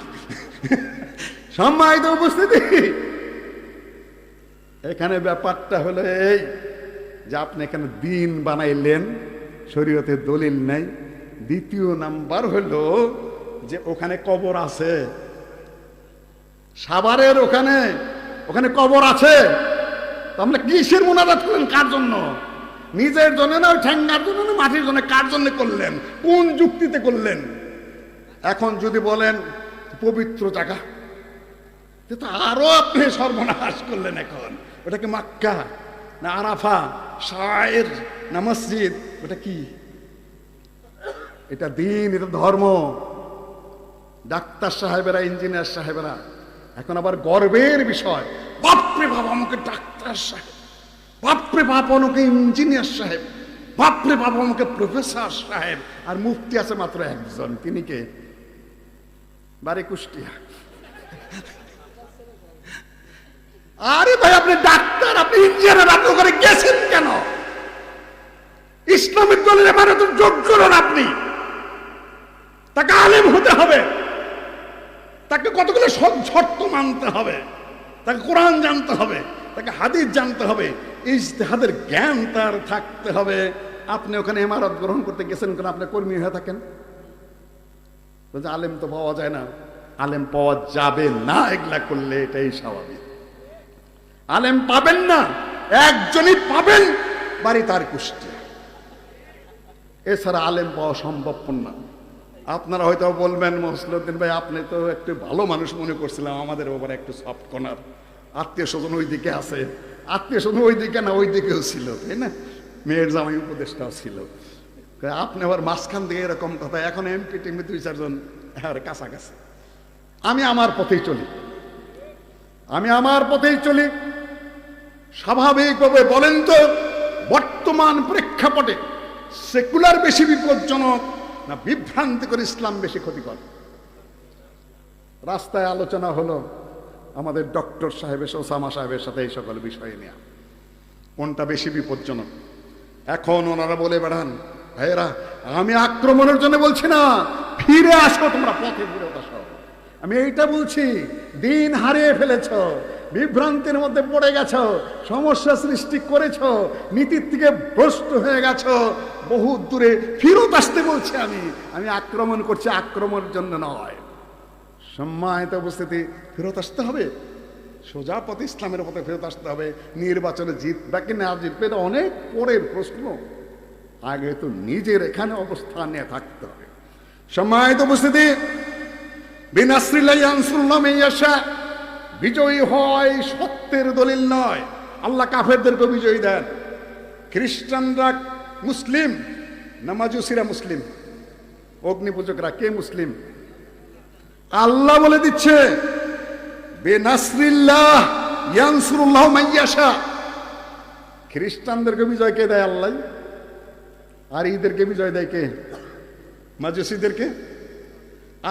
সম্মানিত উপস্থিতি, এখানে ব্যাপারটা হলো এই যে আপনি এখানে দিন বানাইলেন, শরীয়তে দলিল নাই। দ্বিতীয় নাম্বার হলো যে ওখানে কবর আছে, সাভারের ওখানে কবর আছে। তাহলে কিসের মুনাজাত করলেন? কার জন্য? নিজের জন্য না, ওই ঠ্যাঙ্গার জন্য না, মাটির জন্য? কার জন্য করলেন? কোন যুক্তিতে করলেন? এখন যদি বলেন পবিত্র জায়গা, তো আরো আপনি সর্বনাশ করলেন। এখন ওটা কি মক্কা না আরাফা, শায়ের না মসজিদ? ওটা কি? এটা দিন, এটা ধর্ম। ডাক্তার সাহেবেরা, ইঞ্জিনিয়ার সাহেবেরা এখন আবার গর্বের বিষয়, বাপরে বাপ আমাকে ডাক্তার সাহেব, বাপরে বাপ আমাকে ইঞ্জিনিয়ার সাহেব, বাপরে বাপ আমাকে প্রফেসর সাহেব। আর মুফতি আছে মাত্র একজন, তিনি কে? বাড়ি কুষ্টিয়া। আরে ভাই, আপনি ডাক্তার, আপনি ইঞ্জিনিয়ার, আপনি ওখানে গেছেন কেন? ইসলামিক দলের মানে তো যোগ্য নন আপনি। তাকে আলেম হতে হবে, তাকে কতগুলো শর্ত মানতে হবে, তাকে কোরআন জানতে হবে, তাকে হাদিস জানতে হবে, ইজতিহাদের জ্ঞান তার থাকতে হবে। আপনি ওখানে ইমারত গ্রহণ করতে গেছেন কেন? আপনি কর্মী হয়ে থাকেন। বলছে আলেম তো পাওয়া যায় না। আলেম পাওয়া যাবে না, এগুলা করলে এটাই স্বাভাবিক। আলেম পাবেন না, একজনই পাবেন, বাড়ি তার কুষ্টিয়া। এছাড়া আলেম পাওয়া সম্ভব না। আপনারা হয়তো বলবেন, মসলুদ্দিন ভাই আপনি তো একটু ভালো মানুষ মনে করছিলাম, আমাদের ব্যাপারে একটু সফট কর্নার, আত্মীয় স্বজন ওই দিকে আছে। আত্মীয় স্বজন ওই দিকে না, ওই দিকেও ছিল, তাই না? মেয়ের জামাই উপদেষ্টাও ছিল। আপনি আবার মাঝখান দিয়ে এরকম কথা। এখন এমপি টিমে 2-4 জন কাছাকাছি। আমি আমার পথেই চলি, আমি আমার পথেই চলি। স্বাভাবিকভাবে বলেন তো, বর্তমান প্রেক্ষাপটে সেকুলার বেশি বিপজ্জনক না বিভ্রান্তিকর ইসলাম বেশি ক্ষতিকর? রাস্তায় আলোচনা হলো আমাদের ডক্টর সাহেবের, ওসামা সাহেবের সাথে এই সকল বিষয় নিয়ে, কোনটা বেশি বিপজ্জনক। এখন ওনারা বলে বেড়ান, ভাইয়েরা আমি আক্রমণের জন্য বলছি না, ফিরে আসো, তোমরা পথে ফিরে আসো। আমি এইটা বলছি, দিন হারিয়ে ফেলেছ, বিভ্রান্তির মধ্যে পড়ে গেছ, সমস্যা সৃষ্টি করেছ, নীতির থেকে ভ্রষ্ট হয়ে গেছ, বহু দূরে ফিরত আসতে বলছি। আমি আক্রমণ করছি, আক্রমণের জন্য নয়। সম্মানিত উপস্থিতি, ফেরত আসতে হবে, সোজা পথে, ইসলামের পথে ফেরত আসতে হবে। নির্বাচনে জিতবে কি না জিতবে এটা অনেক পরের প্রশ্ন, আগে তো নিজের এখানে অবস্থান নিয়ে থাকতে হবে। সম্মানিত উপস্থিতি, বিনাসরিল্লাহি ইয়ানসুরুল্লাহ মান ইয়াশা, বিজয়ী হয় সত্যের দলিল নয়। আল্লাহ কাফেরদেরকে বিজয়ী দেন। খ্রিস্টানরা মুসলিম না মাজুসিরা মুসলিম? অগ্নি পূজকরা কে মুসলিম? আল্লাহ বলে দিচ্ছে বিনাসরিল্লাহ ইয়ানসুরুল্লাহ মান ইয়াশা। খ্রিস্টানদেরকে বিজয় কে দেয়? আল্লাহ। আর এদেরকে বিজয় দেয় কে? মাজুসিদেরকে।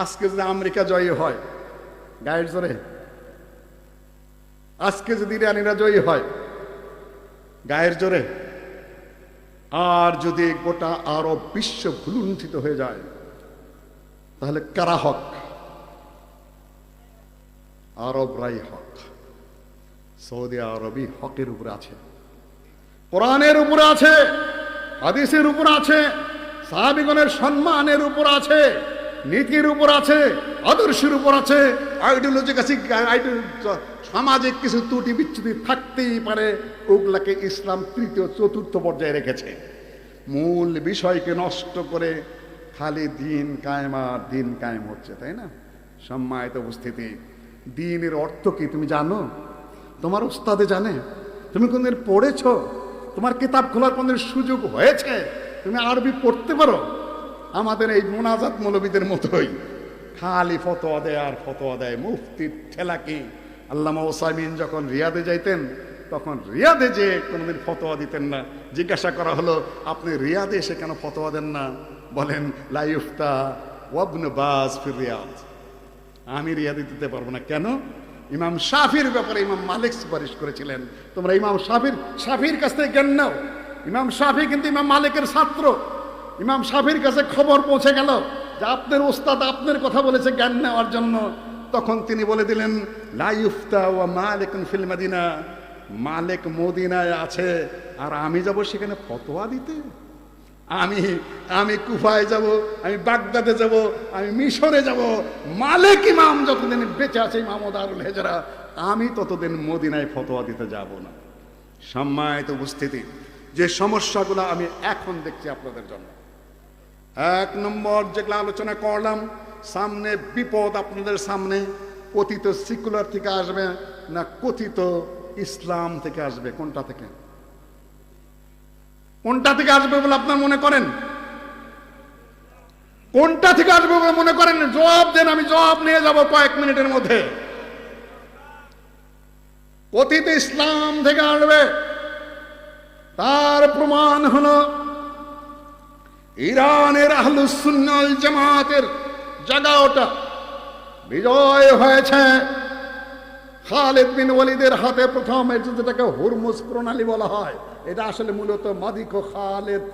আজকে যদি আমেরিকা জয়ী হয় গায়ের জোরে, আজকে যদি ইরানিরা জয়ী হয় গায়ের জোরে, আর যদি গোটা আরব বিশ্ব ভুলুণ্ঠিত হয়ে যায়, তাহলে কারা হক? আরবরাই হক। সৌদি আরবই হকের উপরে আছে, কোরআনের উপরে আছে, হাদিসের উপর আছে, সাহাবীগণের সম্মানের উপর আছে, নীতির উপর আছে, আদর্শের উপর আছে। আইডিওলজি কাছে সামাজিক কিছু ত্রুটি বিচ্যুতি থাকতেই পারে, ওগুলাকে ইসলাম তৃতীয় চতুর্থ পর্যায়ে রেখেছে। মূল বিষয়কে নষ্ট করে খালি দিন কায়েম হচ্ছে, তাই না? সম্মানিত উপস্থিতি, দিনের অর্থ কি তুমি জানো? তোমার উস্তাদে জানে? তুমি কোনদিন পড়েছ? তোমার কিতাব খোলার কোনদিন সুযোগ হয়েছে? তুমি আরবি পড়তে পারো? আমাদের এই মোনাজাত মৌলবীদের মতোই খালি ফতোয়া দেয় আর ফতোয়া দেয়। মুফতির ঠেলা কি? আল্লামা ওসাইমিন যখন রিয়াদে যাইতেন, তখন রিয়াদে যে কোনোদিন ফতোয়া দিতেন না। জিজ্ঞাসা করা হলো, আপনি রিয়াদে এসে কেন ফতোয়া দেন না? বলেন লা ইফতা ওয়াবনে বাজ ফির রিয়াদ, আমি রিয়াদে দিতে পারবো না। কেন? ইমাম শাফির ব্যাপারে ইমাম মালিক সুপারিশ করেছিলেন, তোমরা ইমাম শাফির কাছ থেকে জ্ঞান নাও। ইমাম শাফি কিন্তু ইমাম মালিকের ছাত্র। ইমাম শাফির কাছে খবর পৌঁছে গেল যে আপনার ওস্তাদ আপনার কথা বলেছে জ্ঞান নেওয়ার জন্য। তখন তিনি বলে দিলেন লা ইফতা ওয়া মালিকুন ফিল মদিনা, মালিক মদিনায় আছে আর আমি যাব সেখানে ফতোয়া দিতে? আমি কুফায় যাব, আমি বাগদাদে যাব, আমি মিশরে যাব। মালিক ইমাম যতদিন বেঁচে আছে, ইমাম দারুল হিজরা, আমি ততদিন মদিনায় ফতোয়া দিতে যাব না। সম্মানিত উপস্থিতি, যে সমস্যাগুলো আমি এখন দেখছি আপনাদের জন্য, 1 নম্বর যেগুলো আলোচনা করলাম, সামনে বিপদ আপনাদের সামনে কথিত সেকুলার থেকে আসবে না কথিত ইসলাম থেকে আসবে? কোনটা থেকে আসবে বলে আপনার মনে করেন? কোনটা থেকে আসবে বলে মনে করেন? জবাব দেন, আমি জবাব নিয়ে যাব কয়েক মিনিটের মধ্যে। কথিত ইসলাম থেকে আসবে। তার প্রমাণ হলো ইরানের আহলুস সুন্নাহ ওয়াল জামাতের জায়গাটা বিজয় হয়েছে খালিদ বিন ওয়ালিদের হাতে। প্রথম যেটাকে হুরমুজ প্রণালী বলা হয়, এটা আসলে মূলত মাদিক ও খালেদ,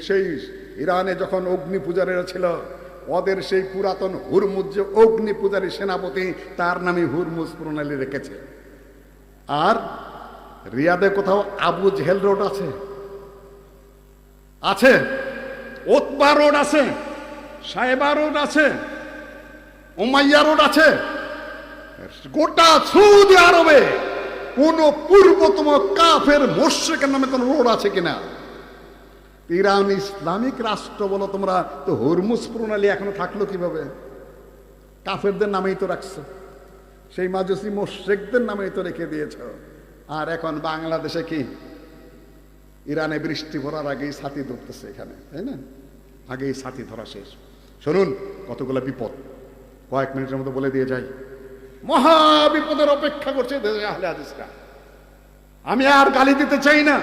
সেই ইরানে যখন অগ্নি পূজারীরা ছিল, ওদের সেই পুরাতন হুরমুজ যে অগ্নি পূজারী সেনাপতি, তার নামে হুরমুজ প্রণালী রেখেছে। আর রিয়াদে কোথাও আবু জেহেল রোড আছে, ওতবা রোড আছে, সাহেবা রোড আছে, উমাইয়া রোড আছে। গোটা সৌদি আরবে কোন পূর্বতম কাফের মুশরিকের নামে কোন রোড আছে কিনা? ইরান ইসলামিক রাষ্ট্র বলো তোমরা, তো হুরমুজ প্রণালী এখনো থাকলো কিভাবে? কাফেরদের নামেই তো রাখছো, সেই মাজুসি মুশরিকদের নামেই তো রেখে দিয়েছ। আর এখন বাংলাদেশে কি? ইরানে বৃষ্টি ভরার আগেই ছাতি ধরতেছে এখানে, তাই না? আগেই ছাতি ধরা শেষ। শুনুন কতগুলো বিপদ, কয়েক মিনিটের মধ্যে বলে দিয়ে যাই। মহা বিপদের অপেক্ষা করছে আহলে হাদিসরা। আমি আর গালি দিতে চাই না,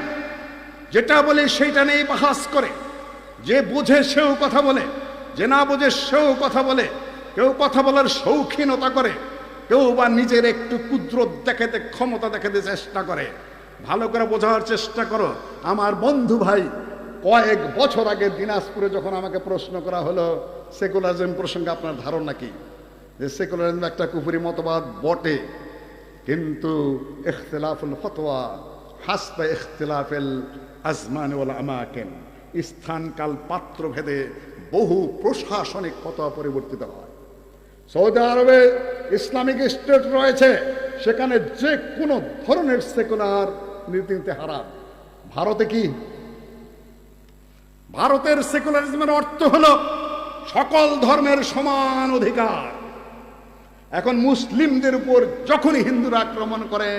যেটা বলে সেইটা নেই বাহাস করে। যে বোঝে সেও কথা বলে, যে না বোঝে সেও কথা বলে। কেউ কথা বলার শৌখিনতা করে, কেউ বা নিজের একটু কুদরত দেখাতে, ক্ষমতা দেখাতে চেষ্টা করে। ভালো করে বোঝার চেষ্টা করো। আমার বন্ধু ভাই, কয়েক বছর আগে দিনাজপুরে যখন আমাকে প্রশ্ন করা হলো সেকুলারিজম প্রসঙ্গে আপনার ধারণা কি, যে সেকুলারিজম একটা কুফরি মতবাদ বটে, কিন্তু ইখতিলাফুল ফতোয়া হাসবে ইখতিলাফিল আজমান ওয়াল আমাকিন, স্থান কাল পাত্র ভেদে বহু প্রশাসনিক ফতোয়া পরিবর্তিত হয়। সৌদি আরবে ইসলামিক স্টেট রয়েছে, সেখানে যে কোনো ধরনের সেকুলার নীতিতে হারাম। ভারতে কি? ভারতের সেকুলারিজমের অর্থ হলো সকল ধর্মের সমান অধিকার। এখন মুসলিমদের উপর যখনই হিন্দুরা আক্রমণ করে,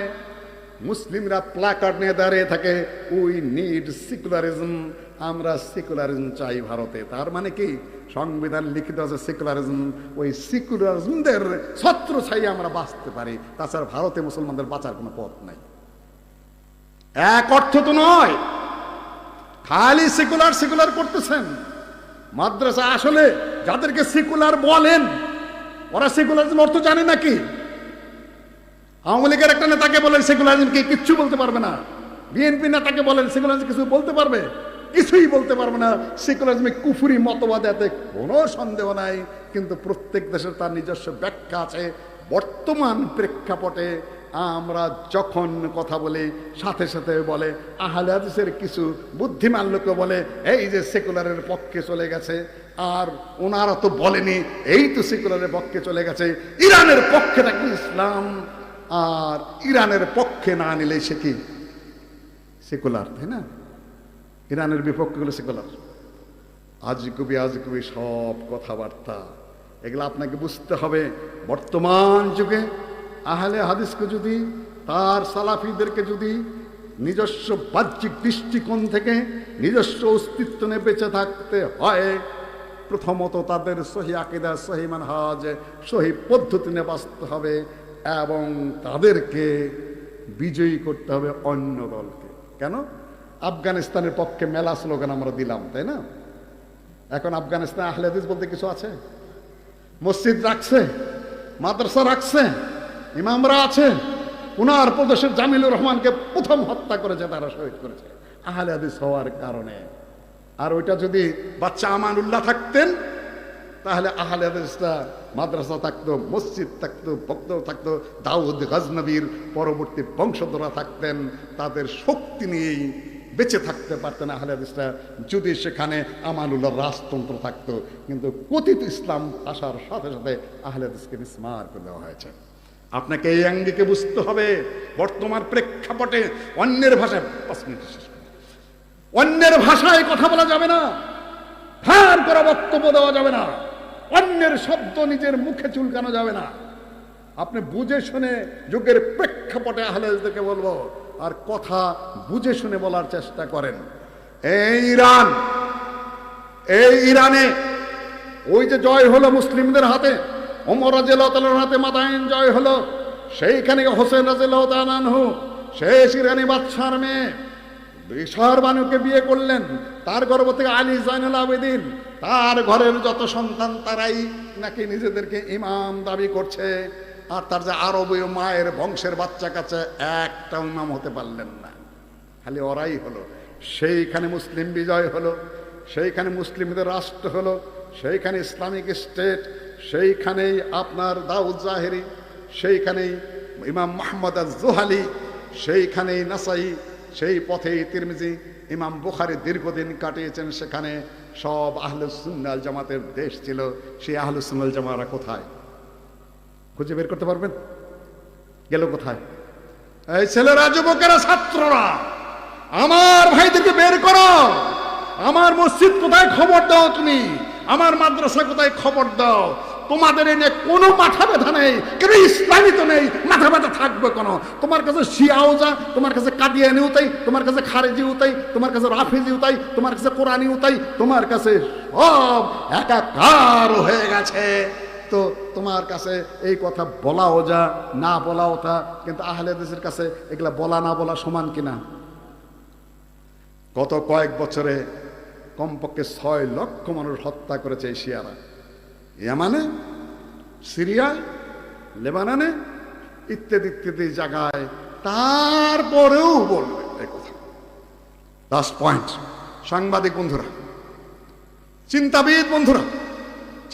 মুসলিমরা প্ল্যাকার্ড নিয়ে দাঁড়িয়ে থাকে, উই নিড সেকুলারিজম, আমরা সেকুলারিজম চাই ভারতে। তার মানে কি? সংবিধান লিখিত আছে সেকুলারিজম, ওই সেকুলারিজমদের ছত্র ছাই আমরা বাঁচতে পারি, তাছাড়া ভারতে মুসলমানদের বাঁচার কোনো পথ নাই। এক অর্থ তো নয় খালি সেকুলার করতেছেন। মাদ্রাসা আসলে যাদেরকে সেকুলার বলেন, ওরা সেকুলারিজম অর্থ জানে নাকি? আওয়ামী লীগের একটা নেতাকে বলেন সেকুলারিজম কি, কিচ্ছু বলতে পারবে না। বিএনপি নেতাকে বলেন সেকুলারিজম কিছু বলতে পারবে? কিছুই বলতে পারবে না। সেকুলারিজমে কুফরি মতবাদ, এতে কোনো সন্দেহ নাই, কিন্তু প্রত্যেক দেশের তার নিজস্ব ব্যাখ্যা আছে। বর্তমান প্রেক্ষাপটে আমরা যখন কথা বলি, সাথে সাথে বলে আহলে হাদিসের কিছু বুদ্ধিমান লোক বলে এই যে সেকুলারের পক্ষে চলে গেছে, আর ওনারা তো বলেনি এই তো সেকুলারের পক্ষে চলে গেছে। ইরানের পক্ষে নাকি ইসলাম, আর ইরানের পক্ষে না নিলে সে কি সেকুলার, তাই না? ইরানের বিপক্ষে গুলো সেকুলার। আজগুবি সব কথাবার্তা, এগুলো আপনাকে বুঝতে হবে। বর্তমান যুগে আহলে হাদিসকে যদি, তার সালাফিদেরকে যদি নিজস্ব বাহ্যিক দৃষ্টিকোণ থেকে নিজস্ব অস্তিত্ব নিয়ে বেঁচে থাকতে হয়, প্রথমত তাদের সহি আকীদা, সহি মানহাজ, সহি পদ্ধতি নিয়ে বাঁচতে হবে, এবং তাদেরকে বিজয়ী করতে হবে অন্য দলকে। কেন? আফগানিস্তানের পক্ষে মেলা স্লোগান আমরা দিলাম, তাই না? এখন আফগানিস্তানে আহলে হাদিস বলতে কিছু আছে? মসজিদ রাখছে, মাদ্রাসা রাখছে, ইমামরা আছে। উনার প্রদেশের জামিলুর রহমানকে প্রথম হত্যা করেছে, তারা শহীদ করেছে আহলে হাদিস হওয়ার কারণে। আর ওইটা যদি বাচ্চা আমানুল্লাহ থাকতেন, তাহলে আহলে হাদিসরা মাদ্রাসা থাকতো, মসজিদ থাকতো, ভক্ত থাকতো, দাউদ গজনবীর পরবর্তী বংশধররা থাকতেন, তাদের শক্তি নিয়েই বেঁচে থাকতে পারতেন আহলে হাদিসরা, যদি সেখানে আমানুল্লাহ রাজতন্ত্র থাকতো। কিন্তু কথিত ইসলাম আসার সাথে সাথে আহলে হাদিসকে মিসমার করে দেওয়া হয়েছে। আপনাকে এই আঙ্গিকে বুঝতে হবে, বর্তমান প্রেক্ষাপটে অন্যের ভাষায় 5 মিনিট শেষ, অন্যের ভাষায় কথা বলা যাবে না, ধার করা বক্তব্য দেওয়া যাবে না, অন্যের শব্দ নিজের মুখে চুলকানো যাবে না। আপনি বুঝে শুনে যুগের প্রেক্ষাপটে আহলে হাদিসদেরকে বলবো, আর কথা বুঝে শুনে বলার চেষ্টা করেন। এই ইরানে ওই যে জয় হলো মুসলিমদের হাতে, ওমর রাদিয়াল্লাহু তাআলার হাতে মাদাইন জয় হলো, সেইখানে হোসেন রাদিয়াল্লাহু তাআলা আনহু শেষ ইরানি বাদশার মেয়ে বিশার বানুকে বিয়ে করলেন। তার গর্ভ থেকে আলী জাইনুল আবেদিন, তার ঘরের যত সন্তান তারাই নাকি নিজেদেরকে ইমাম দাবি করছে। আর তার যে আরবীয় মায়ের বংশের বাচ্চা কাছে একটা ইমাম হতে পারলেন না, খালি ওরাই হলো। সেইখানে মুসলিম বিজয় হলো, সেইখানে মুসলিমদের রাষ্ট্র হলো, সেইখানে ইসলামিক স্টেট, সেইখানেই আপনার দাউদ জাহেরি, সেইখানেই ইমাম মুহাম্মদ আজ-জুহালি, সেইখানেই নাসাই, সেই পথেই তিরমিজি, ইমাম বুখারী দীর্ঘদিন কাটিয়েছেন সেখানে। সব আহলুস সুন্নাহ ওয়াল জামাতের দেশ ছিল। সেই আহলুস সুন্নাহ ওয়াল জামারা কোথায়? খুঁজে বের করতে পারবেন? গেল কোথায়? এই ছেলেরা, যুবকেরা, ছাত্ররা, আমার ভাইদেরকে বের করো। আমার মসজিদ কোথায় খবর দাও, তুমি আমার মাদ্রাসা কোথায় খবর দাও। তোমাদের এনে কোনো মাথা ব্যথা নেই, কেন ইসলামী তো নেই, মাথা ব্যথা থাকবে কোনো? তোমার কাছে শিয়াও যা, তোমার কাছে কাদিয়ানিও তাই, তোমার কাছে খারেজিও তাই, তোমার কাছে রাফিজিও তাই, তোমার কাছে কোরআনিও তাই, তোমার কাছে সব একাকার হয়ে গেছে। তো তোমার কাছে এই কথা বলাও যা, না বলাও তা। কিন্তু আহলে হাদিসের কাছে এগুলা বলা না বলা সমান কিনা? গত কয়েক বছরে কমপক্ষে 6 লক্ষ মানুষ হত্যা করেছে এই শিয়ারা, ইয়ামানে, সিরিয়ায়, লেবাননে, ইত্যাদি ইত্যাদি জায়গায়। তারপরেও বলবে এই কথা। 10 পয়েন্ট। সাংবাদিক বন্ধুরা, চিন্তাবিদ বন্ধুরা,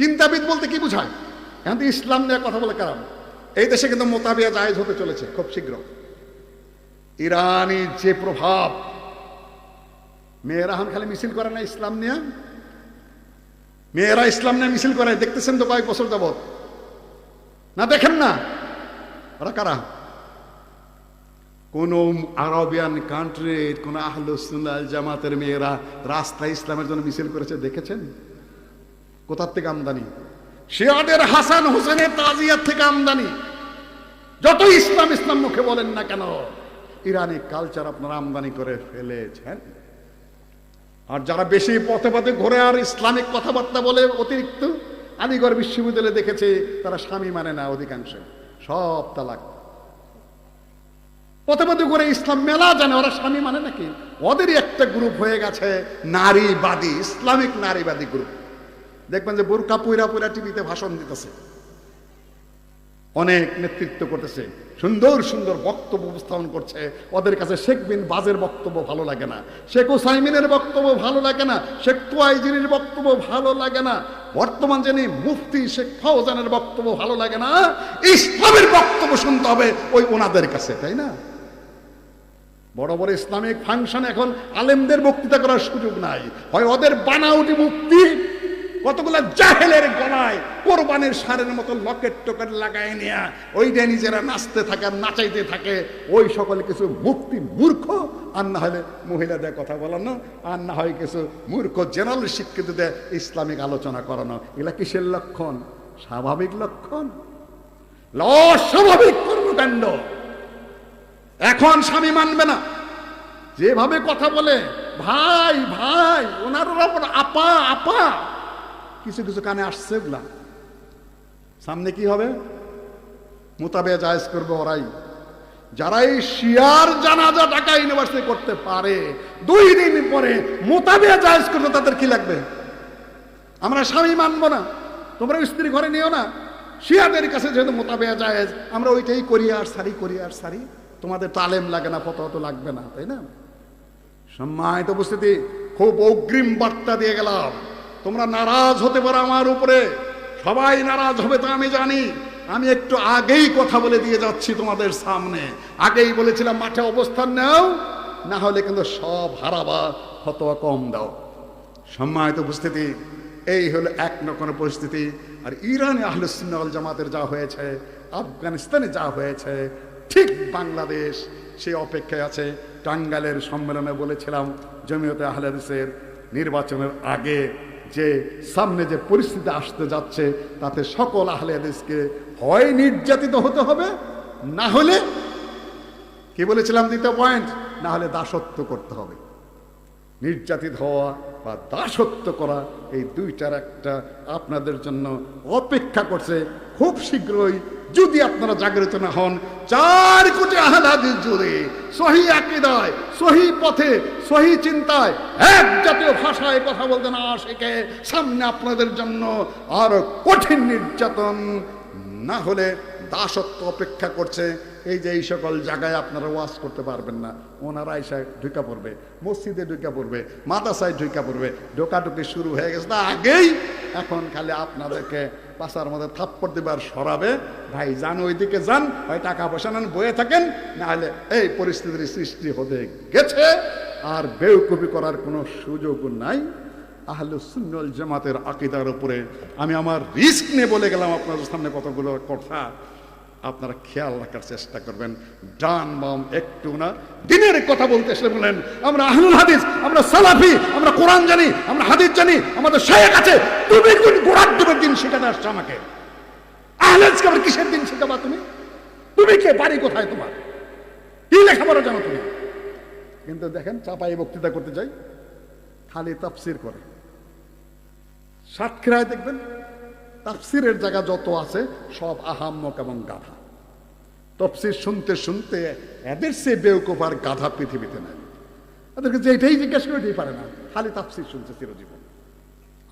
চিন্তাবিদ বলতে কি বোঝায়? কিন্তু ইসলাম নিয়ে কথা বলে কারণ এই দেশে কিন্তু মোতাবিয়া জায়েজ হতে চলেছে খুব শীঘ্র। ইরানি যে প্রভাব, মেয়েরা এখন খালি মিছিল করে না ইসলাম নিয়ে, মেয়েরা ইসলাম নিয়ে মিছিল করে, দেখতেছেন তো কয়েক বছর যাবত, না দেখেন না? ওরা কারা? কোন আরবিয়ান কান্ট্রির কোন আহলুস সুন্নাহ ওয়াল জামাতের মেয়েরা রাস্তায় ইসলামের জন্য মিছিল করেছে দেখেছেন? কোথার থেকে আমদানি? শিয়াদের হাসান হোসেনের তাজিয়াত থেকে আমদানি। যত ইসলাম ইসলাম মুখে বলেন না কেন, ইরানি কালচার আপনারা আমদানি করে ফেলেছেন। আর যারা বেশি পথে পথে ঘুরে আর ইসলামিক কথাবার্তা বলে অতিরিক্ত, আলিগড় বিশ্ববিদ্যালয়ে দেখেছে তারা স্বামী মানে না, অধিকাংশ সব তালাক। পথে পথে ঘুরে ইসলাম মেলা জানে, ওরা স্বামী মানে নাকি? ওদেরই একটা গ্রুপ হয়ে গেছে নারীবাদী, ইসলামিক নারীবাদী গ্রুপ। দেখবেন যে বোরকা পুইরা পুইরা টিভিতে ভাষণ দিতেছে, অনেক নেতৃত্ব করতেছে, সুন্দর সুন্দর বক্তব্য উপস্থাপন করছে। ওদের কাছে শেখ বিন বাজের বক্তব্য ভালো লাগে না, শেখ ওসাইমিনের বক্তব্য ভালো লাগে না, শেখ তুয়াইজিরির বক্তব্য ভালো লাগে না, বর্তমান যিনি মুফতি শেখ ফাওজানের বক্তব্য ভালো লাগে না। ইসলামের বক্তব্য শুনতে হবে ওই ওনাদের কাছে, তাই না? বড় বড় ইসলামিক ফাংশন এখন আলেমদের বক্তৃতা করার সুযোগ নাই, হয় ওদের বানাউটি মুফতি কতগুলা জাহেলের গলায় কোরবানির সারের মতো লকেট টকেট লাগায় নিয়ে ওইটা নিজেরা নাচতে থাকে আর নাচাইতে থাকে। ওই সকল কিছু মুফতি মূর্খ, আর না হলে মহিলাদের কথা বলানো, আর না হয় কিছু মূর্খ জেনারেল শিক্ষিতদের ইসলামিক আলোচনা করানো। এগুলা কিসের লক্ষণ? স্বাভাবিক লক্ষণ? অস্বাভাবিক কর্মকাণ্ড। এখন স্বামী মানবে না, যেভাবে কথা বলে ভাই ভাই, ওনার ওপর আপা আপা, কিছু কিছু কানে আসছে। ওগুলা সামনে কি হবে? মোতাবেয়া জায়েজ করবে ওরাই, যারা এই শিয়ার জানাজা ঢাকা ইউনিভার্সিটি করতে পারে 2 দিন পরে মোতাবেয়া জায়েজ করতে তাদের কি লাগবে? আমরা স্বামী মানবো না, তোমরা স্ত্রী ঘরে নিও না। শিয়াদের কাছে যেহেতু মোতাবেয়া জায়েজ, আমরা ওইটাই করি আর সারি, করি আর সারি। তোমাদের তো আলেম লাগে না, ফতোয়া তো লাগবে না, তাই না? সম্মানিত উপস্থিতি, খুব অগ্রিম বার্তা দিয়ে গেলাম। তোমরা নারাজ হতে পারো আমার উপরে, সবাই নারাজ হবে তো আমি জানি। আমি একটু আগেই কথা বলে দিয়ে যাচ্ছি তোমাদের সামনে, আগেই বলেছিলাম মাঠে অবস্থান নাও, না হলে কিন্তু সব হারাবা, ফতোয়া কম দাও। সম্মানিত উপস্থিতি, এই হলো এক রকমের পরিস্থিতি। আর ইরানে আহলুস সুন্নাহ ওয়াল জামাতের যা হয়েছে, আফগানিস্তানে যা হয়েছে, ঠিক বাংলাদেশ সেই অপেক্ষায় আছে। টাঙ্গাইলের সম্মেলনে বলেছিলাম, জমিয়তে আহলে হাদিসের নির্বাচনের আগে যে সামনে যে পরিস্থিতি আসতে যাচ্ছে, তাতে সকল আহলে হাদিসকে হয় নির্যাতিত হতে হবে, না হলে কি বলেছিলাম দ্বিতীয় পয়েন্ট, না হলে দাসত্ব করতে হবে। নির্যাতিত হওয়া বা দাসত্ব করা, এই দুইটার একটা আপনাদের জন্য অপেক্ষা করছে খুব শীঘ্রই। যদি আপনারা জাগ্রত না হন, 4 কোটি আহলে হাদিস জুড়ে সহি আকীদায়, সহি পথে, সহি চিন্তায়, এক জাতীয় ভাষায় কথা বলতে না শেখে, সামনে আপনাদের জন্য আরো কঠিন নির্যাতন, না হলে দাসত্ব অপেক্ষা করছে। এই যে এই সকল জায়গায় আপনারা ওয়াজ করতে পারবেন না, ওনারা এসে ঢুকা পড়বে, মসজিদে ঢুকা পড়বে, মাদ্রাসায় ঢুকা পড়বে, ঢোকাঢুকি শুরু হয়ে গেছে তা আগেই। এখন খালি আপনাদেরকে পাশার মধ্যে থাপ্পড় দেবার সরাবে, ভাই যান ওইদিকে যান, হয় টাকা পয়সা নেন বয়ে থাকেন, না হলে এই পরিস্থিতির সৃষ্টি হতে গেছে। আর বেউকুফি করার কোনো সুযোগ নাই। আহলুস সুন্নাহ ওয়াল জামাতের আকীদার উপরে আমি আমার রিস্ক নিয়ে বলে গেলাম আপনাদের সামনে কতগুলো কথা, আপনারা খেয়াল রাখার চেষ্টা করবেন। ডান বাম একটু না, দিনের কথা বলতে এসে বলেন আমরা আহলুল হাদিস, আমরা সালাফি, আমরা কোরআন জানি, আমরা হাদিস জানি, আমাদের শায়েখ আছে। তুমি কোন গোড়ার দুবের দিন শেখাতে আসছো আমাকে? আহলে হাদিসকে আবার কিসের দিন শেখাবা তুমি? তুমি কে? বাড়ি কোথায় তোমার? কি লেখাপড়া জানো তুমি? কিন্তু দেখেন চাপাই বক্তৃতা করতে যাই, খালি তাফসির করে। সাতক্ষীরায় দেখবেন তাফসিরের জায়গা যত আছে সব আহাম্মক এবং গাধা। তাফসির শুনতে শুনতে এদের সে বেউকুফ আর গাধা পৃথিবীতে নাই। এদেরকে যে এটাই জিজ্ঞাসা করে এটাই পারে না, খালি তাফসির শুনছে চিরজীবন।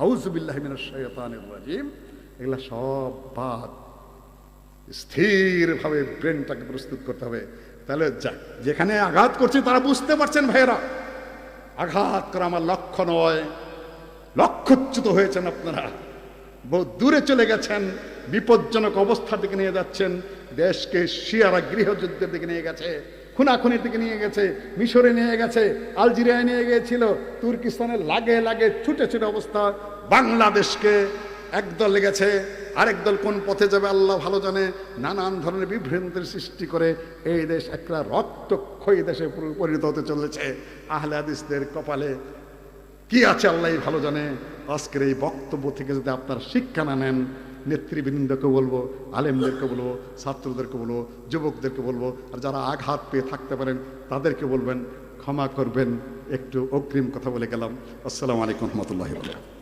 আউযু বিল্লাহি মিনাশ শাইতানির রাজিম। এগুলা সব বাদ। স্থিরভাবে ব্রেনটাকে প্রস্তুত করতে হবে। তাহলে যেখানে আঘাত করছি তারা বুঝতে পারছেন ভাইয়েরা, আঘাত করা আমার লক্ষ্য নয়। লক্ষ্যচ্যুত হয়েছেন আপনারা, বহু দূরে চলে গেছেন, বিপজ্জনক অবস্থার দিকে নিয়ে যাচ্ছেন। দেশকে শিয়ারা গৃহযুদ্ধের দিকে নিয়ে গেছে, খুনাখুনির দিকে নিয়ে গেছে, মিশরে নিয়ে গেছে, আলজেরিয়ায় নিয়ে গিয়েছিল, তুর্কিস্তানের লাগে লাগে ছুটে ছুটে অবস্থা। বাংলাদেশকে একদল লেগেছে, আরেক দল কোন পথে যাবে আল্লাহ ভালো জানে। নানান ধরনের বিভ্রান্তির সৃষ্টি করে এই দেশ একটা রক্তক্ষয়ী দেশে পরিণত হতে চলেছে। আহলে হাদিসদের কপালে কি আছে আল্লাহ ভালো জানে। আজকের এই বক্তব্য থেকে যদি আপনারা শিক্ষা না নেন, নেতৃবৃন্দকে বলবো, আলেমদেরকে বলবো, ছাত্রদেরকে বলবো, যুবকদেরকে বলবো, আর যারা আঘাত পেয়ে থাকতে পারেন তাদেরকে বলবেন ক্ষমা করবেন। একটু অগ্রিম কথা বলে গেলাম। আসসালামু আলাইকুম রহমতুল্লাহি ওয়া বারাকাতুহু।